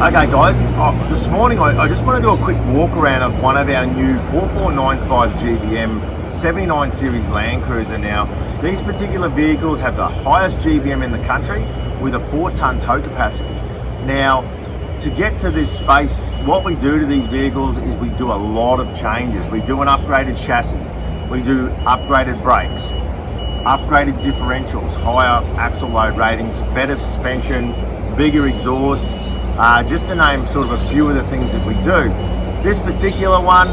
Okay guys, this morning I just want to do a quick walk around of one of our new 4495Gvm 79 series Landcruiser. Now, these particular vehicles have the highest GVM in the country with a 4-ton tow capacity. Now, to get to this space, what we do to these vehicles is we do a lot of changes. We do an upgraded chassis, we do upgraded brakes, upgraded differentials, higher axle load ratings, better suspension, bigger exhaust, just to name sort of a few of the things that we do. This particular one,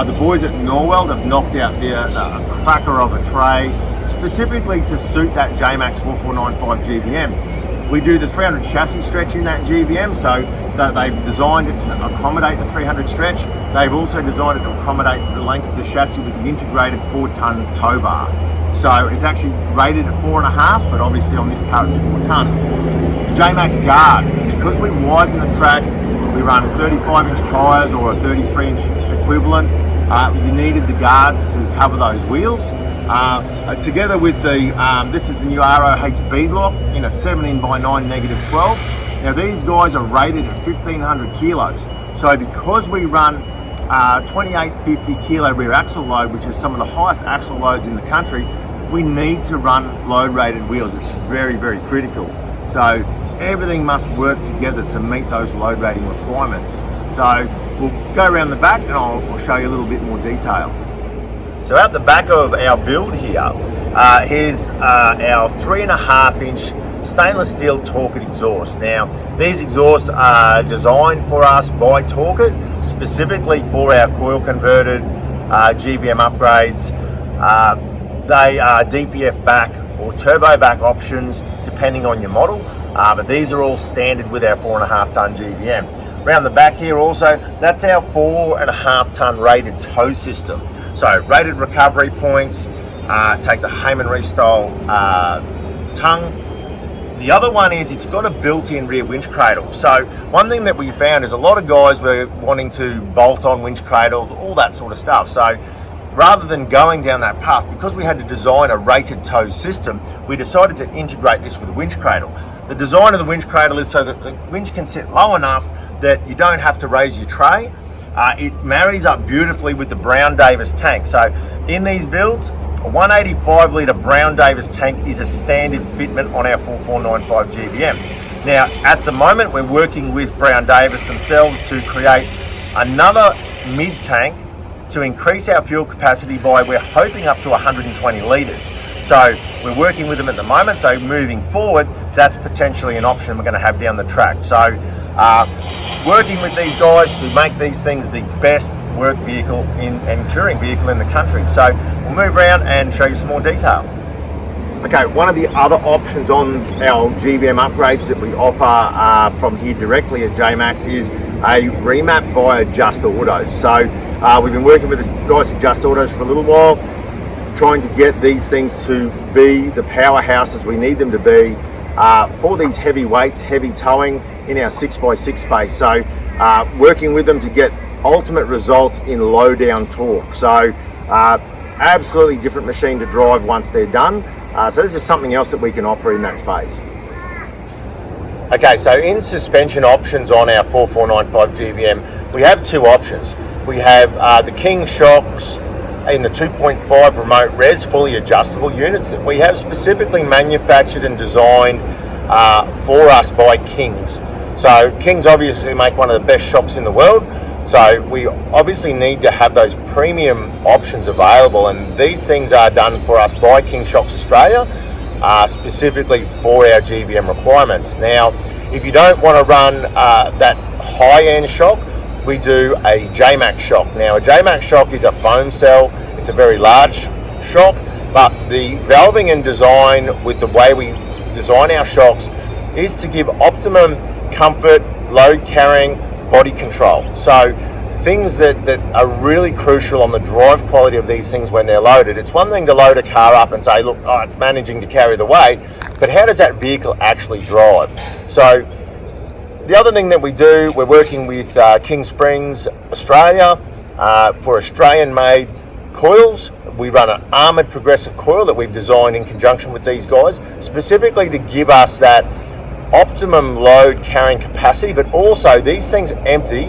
the boys at Norweld have knocked out a cracker of a tray specifically to suit that Jmacx 4495Gvm. We do the 300 chassis stretch in that GVM, so they've designed it to accommodate the 300 stretch. They've also designed it to accommodate the length of the chassis with the integrated 4-ton tow bar. So it's actually rated at 4.5, but obviously on this car it's 4-ton. Jmacx guard, because we widen the track, we run 35-inch tyres or a 33-inch equivalent. You needed the guards to cover those wheels. Together with the, this is the new ROH beadlock in a 17x9 -12. Now these guys are rated at 1,500 kilos. So because we run 2850 kilo rear axle load, which is some of the highest axle loads in the country, we need to run load rated wheels. It's very, very critical. So everything must work together to meet those load rating requirements. So we'll go around the back and I'll show you a little bit more detail. So at the back of our build here, here's our 3.5-inch stainless steel TORQIT exhaust. Now, these exhausts are designed for us by TORQIT, specifically for our coil converted GVM upgrades. They are DPF back or turbo back options depending on your model, but these are all standard with our 4.5-ton GVM. Around the back here also, that's our 4.5-ton rated tow system. So rated recovery points, takes a Heyman Reese style tongue. The other one is it's got a built-in rear winch cradle. So one thing that we found is a lot of guys were wanting to bolt on winch cradles, all that sort of stuff. So rather than going down that path, because we had to design a rated tow system, we decided to integrate this with a winch cradle. The design of the winch cradle is so that the winch can sit low enough that you don't have to raise your tray. It marries up beautifully with the Brown Davis tank. So in these builds, a 185 litre Brown Davis tank is a standard fitment on our 4495Gvm. Now, at the moment, we're working with Brown Davis themselves to create another mid-tank to increase our fuel capacity by, we're hoping, up to 120 litres. So we're working with them at the moment, so moving forward, that's potentially an option we're going to have down the track. So working with these guys to make these things the best work vehicle and touring vehicle in the country. So we'll move around and show you some more detail. Okay, one of the other options on our GVM upgrades that we offer from here directly at Jmacx is a remap via Just Autos. So we've been working with the guys at Just Autos for a little while, trying to get these things to be the powerhouses we need them to be for these heavy weights, heavy towing in our 6x6 space. So working with them to get ultimate results in low down torque. So absolutely different machine to drive once they're done. So this is something else that we can offer in that space. Okay, so in suspension options on our 4495Gvm, we have two options. We have the King shocks in the 2.5 remote res fully adjustable units that we have specifically manufactured and designed for us by Kings. So Kings obviously make one of the best shocks in the world. So we obviously need to have those premium options available, and these things are done for us by King Shocks Australia, specifically for our GVM requirements. Now, if you don't want to run that high-end shock, we do a Jmacx shock. Now, a Jmacx shock is a foam cell. It's a very large shock, but the valving and design with the way we design our shocks is to give optimum comfort, load carrying, body control. So things that are really crucial on the drive quality of these things when they're loaded. It's one thing to load a car up and say, look, it's managing to carry the weight, but how does that vehicle actually drive? So the other thing that we do, we're working with King Springs Australia for Australian made coils. We run an armoured progressive coil that we've designed in conjunction with these guys, specifically to give us that optimum load carrying capacity, but also these things empty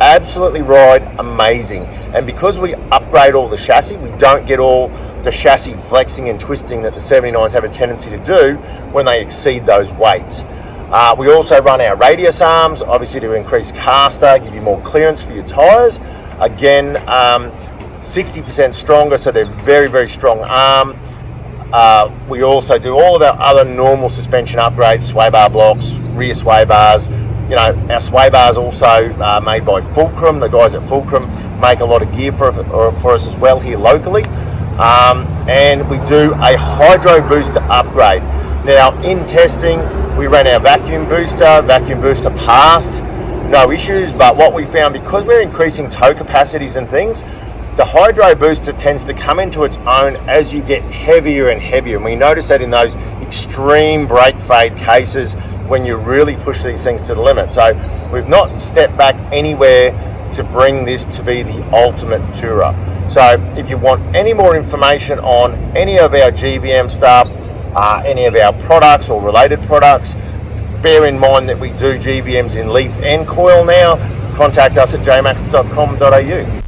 absolutely ride amazing. And because we upgrade all the chassis, we don't get all the chassis flexing and twisting that the 79s have a tendency to do when they exceed those weights. We also run our radius arms, obviously to increase caster, give you more clearance for your tyres. Again, 60% stronger, so they're very, very strong arm. We also do all of our other normal suspension upgrades, sway bar blocks, rear sway bars. You know, our sway bars also made by Fulcrum. The guys at Fulcrum make a lot of gear for us as well here locally. And we do a hydro booster upgrade. Now, in testing, we ran our vacuum booster passed, no issues, but what we found, because we're increasing tow capacities and things, the hydro booster tends to come into its own as you get heavier and heavier. And we notice that in those extreme brake fade cases when you really push these things to the limit. So we've not stepped back anywhere to bring this to be the ultimate tourer. So if you want any more information on any of our GVM stuff, any of our products or related products, bear in mind that we do GVMs in leaf and coil now. Contact us at jmacx.com.au.